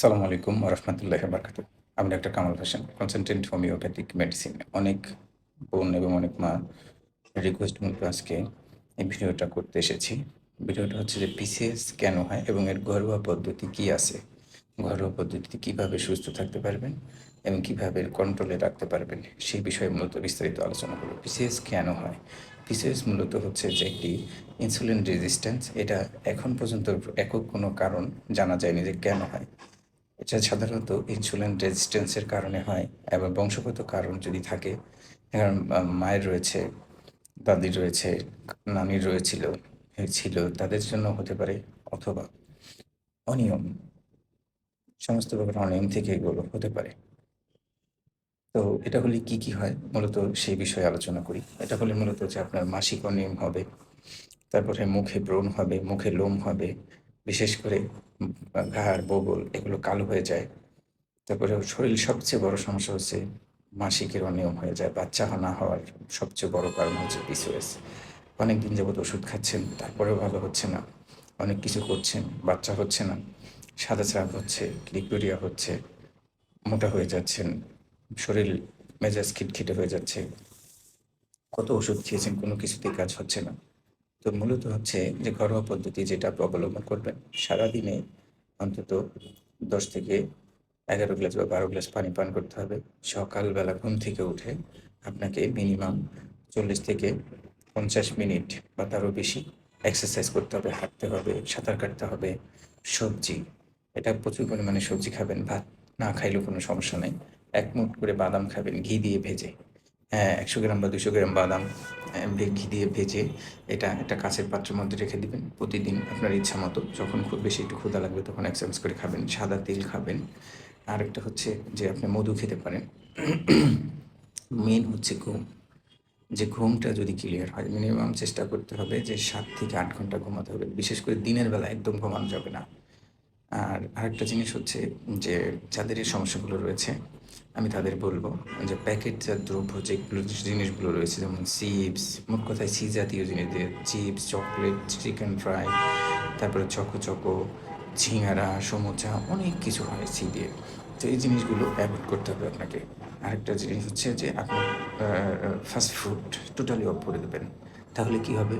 আসসালামু আলাইকুম রহমতুল্লাহ বারকাত। আমি doctor Kamal Hossain, consultant homeopathic medicine. অনেক বোন এবং অনেক মা রিকোয়েস্ট মূলত আজকে এই ভিডিওটা করতে এসেছি। ভিডিওটা হচ্ছে যে পিসিএস কেন হয় এবং এর ঘরোয়া পদ্ধতি কি আছে, ঘরোয়া পদ্ধতিতে কীভাবে সুস্থ থাকতে পারবেন এবং কীভাবে কন্ট্রোলে রাখতে পারবেন সেই বিষয়ে মূলত বিস্তারিত আলোচনা করব। পিসিএস কেন হয়? পিসিএস মূলত হচ্ছে যে একটি ইনসুলিন রেজিস্ট্যান্স। এটা এখন পর্যন্ত একক কোনো কারণ জানা যায়নি যে কেন হয়। এটা সাধারণত ইনসুলিন রেজিস্ট্যান্সের কারণে হয় এবং বংশগত কারণ যদি থাকে, কারণ মায়ের রয়েছে, দাদির রয়েছে, নানির ছিল, তাদের জন্য হতে পারে, অথবা অনিয়ম, সমস্ত প্রকার অনিয়ম থেকে এগুলো হতে পারে। তো এটা হলে কি কি হয় মূলত সেই বিষয়ে আলোচনা করি। এটা হলে মূলত যে আপনার মাসিক অনিয়ম হবে, তারপরে মুখে ব্রণ হবে, মুখে লোম হবে, বিশেষ করে ঘাড়, বগল এগুলো কালো হয়ে যায়। তারপরে শরীর সবচেয়ে বড় সমস্যা হচ্ছে মাসিকের অনিয়ম হয়ে যায়। বাচ্চা না হওয়ার সবচেয়ে বড় কারণ হচ্ছে পিসিওএস। অনেক দিন যাবত ওষুধ খাচ্ছেন, তারপরেও ভালো হচ্ছে না। অনেক কিছু করছেন, বাচ্চা হচ্ছে না। সাদা চাপ হচ্ছে, লিকুইডিয়া হচ্ছে, মোটা হয়ে যাচ্ছেন, শরীর মেজাজ খিটখিটে হয়ে যাচ্ছে। কত ওষুধ খেয়েছেন, কোনো কিছুতেই কাজ হচ্ছে না। তো মূলত হচ্ছে যে ঘরোয়া পদ্ধতি যেটা আপনি অবলম্বন করবেন, সারাদিনে অন্তত 10 থেকে 11 গ্লাস বা 12 গ্লাস পানি পান করতে হবে। সকালবেলা ঘুম থেকে উঠে আপনাকে মিনিমাম 40 থেকে 50 মিনিট বা তারও বেশি এক্সারসাইজ করতে হবে, হাঁটতে হবে, সাঁতার কাটতে হবে। সবজি, এটা প্রচুর পরিমাণে সবজি খাবেন, ভাত না খাইলেও কোনো সমস্যা নেই। 1 মুঠ করে বাদাম খাবেন ঘি দিয়ে ভেজে। হ্যাঁ, 100 গ্রাম বা 200 গ্রাম বাদাম ঘি দিয়ে ভেজে এটা একটা কাঁচের পাত্রের মধ্যে রেখে দিবেন। প্রতিদিন আপনার ইচ্ছা মতো যখন খুব বেশি একটু ক্ষুধা লাগবে তখন 1 চামচ করে খাবেন। সাদা তেল খাবেন। আরেকটা হচ্ছে যে আপনি মধু খেতে পারেন। মেইন হচ্ছে ঘুম। যে ঘুমটা যদি ক্লিয়ার হয়, মিনিমাম চেষ্টা করতে হবে যে 7 থেকে 8 ঘন্টা ঘুমাতে হবে। বিশেষ করে দিনের বেলা একদম ঘুমানো যাবে না। আর আরেকটা জিনিস হচ্ছে যে যাদের এই সমস্যাগুলো রয়েছে, আমি তাদের বলব যে প্যাকেটজাত দ্রব্য যেগুলো জিনিসগুলো রয়েছে, যেমন চিপস, মোট কথায় সি জাতীয় জিনিস দিয়ে চিপস, চকলেট, চিকেন ফ্রাই, তারপরে চকো, ঝিঙারা, সমুচা, অনেক কিছু হয় সি দিয়ে। তো এই জিনিসগুলো অ্যাভয়েড করতে হবে আপনাকে। আরেকটা জিনিস হচ্ছে যে আপনি ফাস্ট ফুড টোটালি অফ করে দেবেন। তাহলে কি হবে?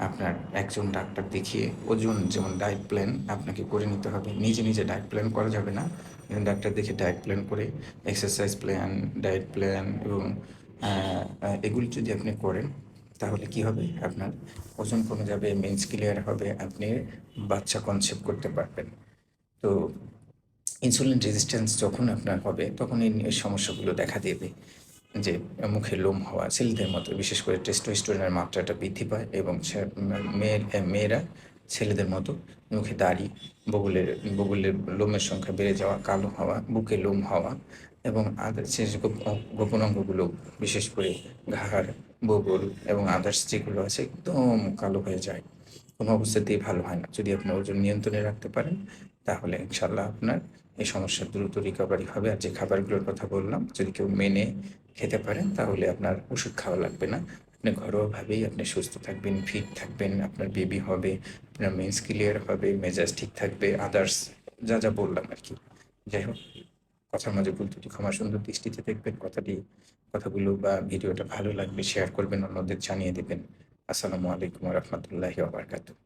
আপনার একজন ডাক্তার দেখিয়ে ওজন যেমন ডায়েট প্ল্যান আপনাকে করে নিতে হবে। নিজে ডায়েট প্ল্যান করা যাবে না। ডাক্তার দেখে ডায়েট প্ল্যান করে এক্সারসাইজ প্ল্যান, ডায়েট প্ল্যান এবং এগুলি যদি আপনি করেন, তাহলে কি হবে? আপনার ওজন কমে যাবে, মেন্স ক্লিয়ার হবে, আপনি বাচ্চা কনসেপ্ট করতে পারবেন। তো ইনসুলিন রেজিস্ট্যান্স যখন আপনার হবে তখন এই সমস্যাগুলো দেখা দেবে। যে মুখে লোম হওয়া, ছেলেদের মতো বিশেষ করে টেস্টোস্টেরনের মাত্রাটা বৃদ্ধি পায় এবং মেয়েরা ছেলেদের মতো মুখে দাড়ি, বগলের বগলের লোমের সংখ্যা বেড়ে যাওয়া, কালো হওয়া, বুকে লোম হওয়া এবং শেষ গোপন অঙ্গগুলো বিশেষ করে ঘাড়, বগল এবং আদার্স যেগুলো আছে একদম কালো হয়ে যায়। কোনো অবস্থাতেই ভালো হয় না। যদি আপনি ওজন নিয়ন্ত্রণে রাখতে পারেন, তাহলে ইনশাল্লাহ আপনার এই সমস্যার দ্রুত রিকভারি হবে। আর যে খাবারগুলোর কথা বললাম, যদি কেউ মেনে খেতে পারেন, তাহলে আপনার ওষুধ খাওয়া লাগবে না। আপনি ঘরোয়াভাবেই আপনি সুস্থ থাকবেন, ফিট থাকবেন, আপনার বেবি হবে, আপনার মেন্স ক্লিয়ার হবে, মেজাজ ঠিক থাকবে, আদার্স যা বললাম আরকি। যাই হোক, কথার মাঝে ভুল ত্রুটি ক্ষমা সুন্দর দৃষ্টিতে দেখবেন। কথাগুলো বা ভিডিওটা ভালো লাগলে শেয়ার করবেন, অন্যদের জানিয়ে দিবেন। আসসালামু আলাইকুম ওয়া রাহমাতুল্লাহি ওয়া বারাকাতুহু।